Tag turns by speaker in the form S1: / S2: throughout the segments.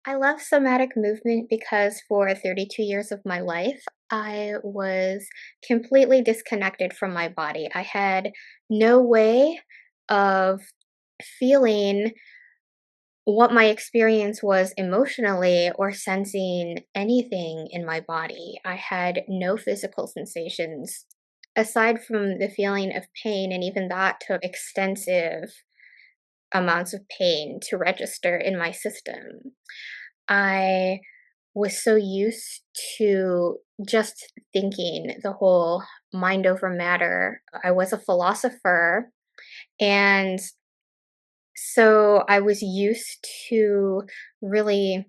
S1: I love somatic movement because for 32 years of my life, I was completely disconnected from my body. I had no way of feeling what my experience was emotionally or sensing anything in my body. I had no physical sensations aside from the feeling of pain, and even that took extensive amounts of pain to register in my system. I was so used to just thinking the whole mind over matter. I was a philosopher, and so I was used to really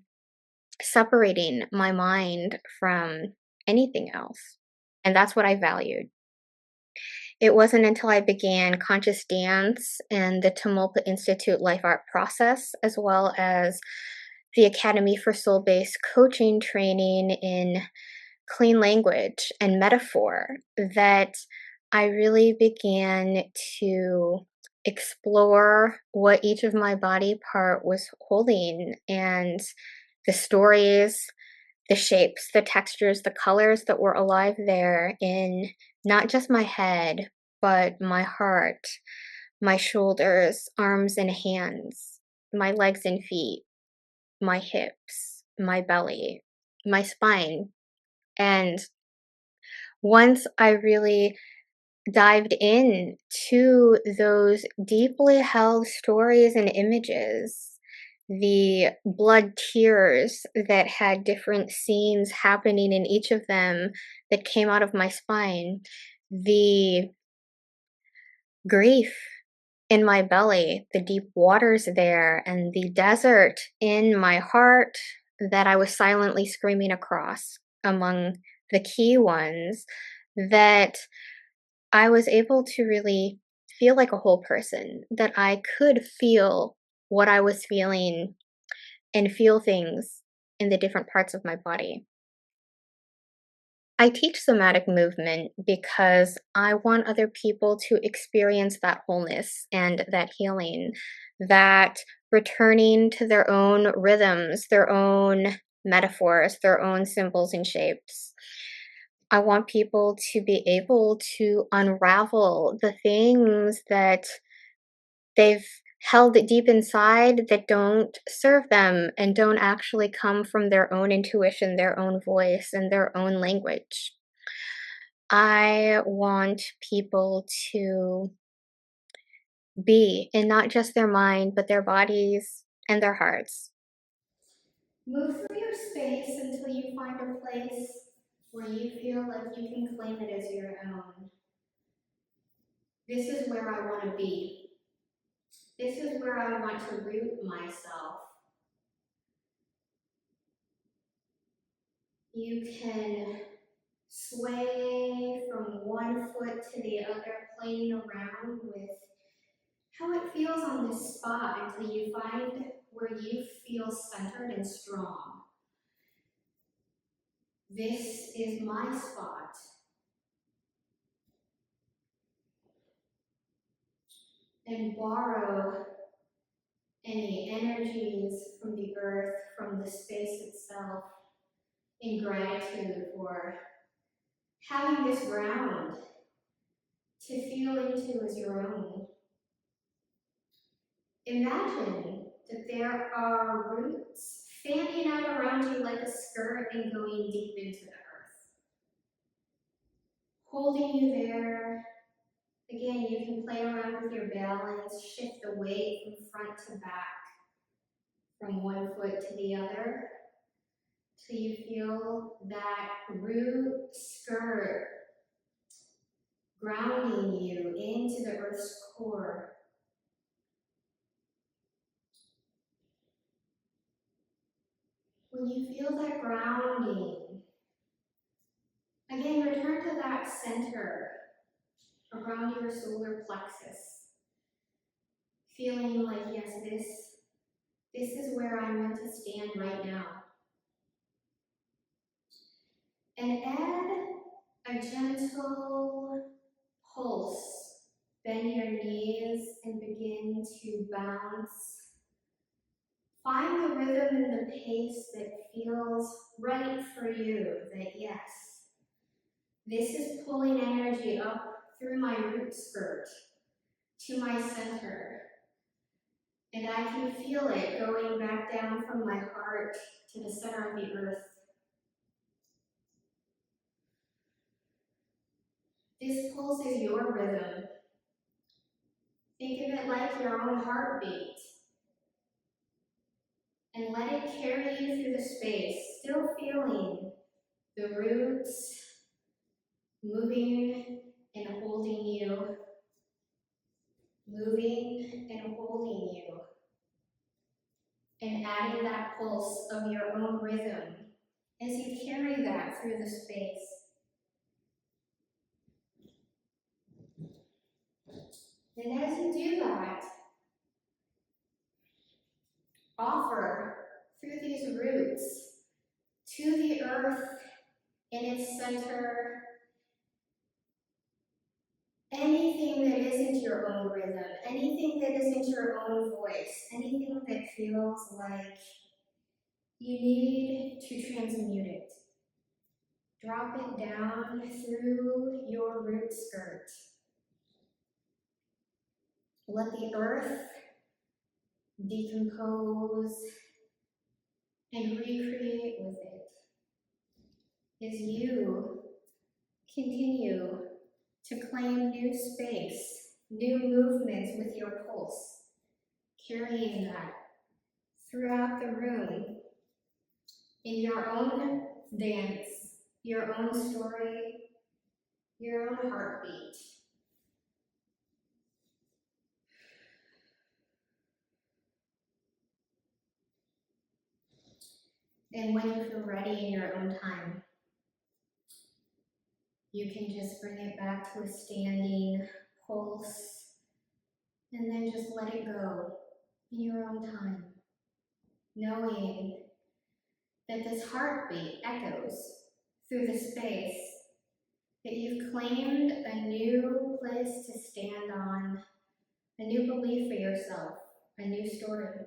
S1: separating my mind from anything else. And that's what I valued. It wasn't until I began conscious dance and the Tumulpa Institute Life Art process, as well as the Academy for Soul Based Coaching training in clean language and metaphor, that I really began to explore what each of my body part was holding, and the stories, the shapes, the textures, the colors that were alive there in not just my head, but my heart, my shoulders, arms and hands, my legs and feet, my hips, my belly, my spine. And once I really dived in to those deeply held stories and images, the blood tears that had different scenes happening in each of them that came out of my spine, the grief in my belly, the deep waters there, and the desert in my heart that I was silently screaming across among the key ones, that I was able to really feel like a whole person, that I could feel what I was feeling and feel things in the different parts of my body. I teach somatic movement because I want other people to experience that wholeness and that healing, that returning to their own rhythms, their own metaphors, their own symbols and shapes. I want people to be able to unravel the things that they've held deep inside that don't serve them and don't actually come from their own intuition, their own voice, and their own language. I want people to be in not just their mind, but their bodies and their hearts. Move through your space until you find a place where you feel like you can claim it as your own. This is where I want to be. This is where I want to root myself. You can sway from one foot to the other, playing around with how it feels on this spot until you find where you feel centered and strong. This is my spot. And borrow any energies from the earth, from the space itself, in gratitude for having this ground to feel into as your own. Imagine that there are roots fanning out around you like a skirt and going deep into the earth, holding you there. Again, you can play around with your balance, shift the weight from front to back, from one foot to the other, till you feel that root skirt grounding you into the earth's core. When you feel that grounding, again, return to that center around your solar plexus, feeling like, yes, this is where I'm meant to stand right now. And add a gentle pulse. Bend your knees and begin to bounce Find the rhythm and the pace that feels right for you, that yes, this is pulling energy up through my root skirt to my center. And I can feel it going back down from my heart to the center of the earth. This pulse is your rhythm. Think of it like your own heartbeat. And let it carry you through the space, still feeling the roots moving and holding you, moving and holding you, and adding that pulse of your own rhythm as you carry that through the space. And as you do that, offer through these roots to the earth in its center anything that isn't your own rhythm, anything that isn't your own voice, anything that feels like you need to transmute it. Drop it down through your root skirt. Let the earth decompose and recreate with it as you continue to claim new space, new movements with your pulse, carrying that throughout the room in your own dance, your own story, your own heartbeat. And when you feel ready in your own time, you can just bring it back to a standing pulse and then just let it go in your own time, knowing that this heartbeat echoes through the space, that you've claimed a new place to stand on, a new belief for yourself, a new story.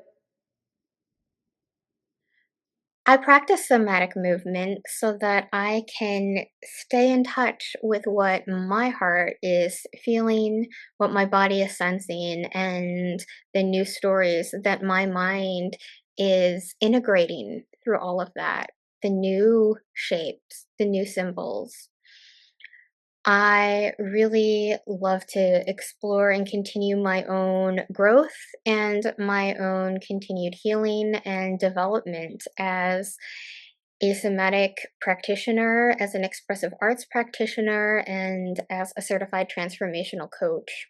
S1: I practice somatic movement so that I can stay in touch with what my heart is feeling, what my body is sensing, and the new stories that my mind is integrating through all of that, the new shapes, the new symbols. I really love to explore and continue my own growth and my own continued healing and development as a somatic practitioner, as an expressive arts practitioner, and as a certified transformational coach.